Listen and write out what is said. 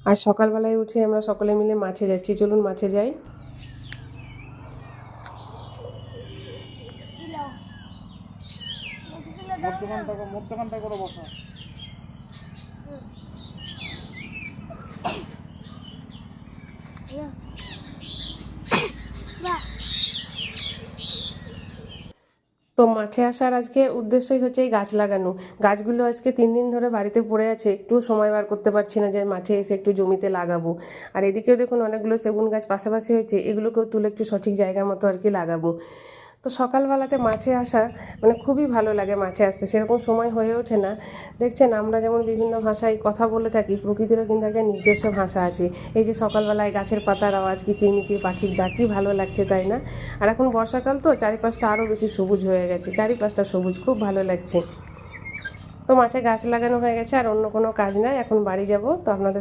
আর সকালবেলায় উঠে আমরা সকলে মিলে মাঠে যাচ্ছি, চলুন মাঠে যাই। তো মাঠে আসার আজকে উদ্দেশ্যই হচ্ছে এই গাছ লাগানো। গাছগুলো আজকে 3 দিন ধরে বাড়িতে পড়ে আছে, একটু সময় বার করতে পারছি না যে মাঠে এসে একটু জমিতে লাগাবো। আর এদিকেও দেখুন অনেকগুলো সেগুন গাছ পাশাপাশি হয়েছে, এগুলোকেও তুলে একটু সঠিক জায়গা মতো আর কি লাগাবো। তো সকালবেলাতে মাঠে আসা মানে খুবই ভালো লাগে। মাঠে আসতে সেরকম সময় হয়ে ওঠে না। দেখছেন আমরা যেমন বিভিন্ন ভাষায় কথা বলে থাকি, প্রকৃতিরও কিন্তু একটা নিজস্ব ভাষা আছে। এই যে সকালবেলায় গাছের পাতার আওয়াজ, কিচিরমিচির পাখির ডাক, কি ভালো লাগছে তাই না? আর এখন বর্ষাকাল তো চারিপাশটা আরও বেশি সবুজ হয়ে গেছে, চারিপাশটা সবুজ, খুব ভালো লাগছে। তো মাঠে গাছ লাগানো হয়ে গেছে, আর অন্য কোনো কাজ নাই, এখন বাড়ি যাব। তো আপনাদের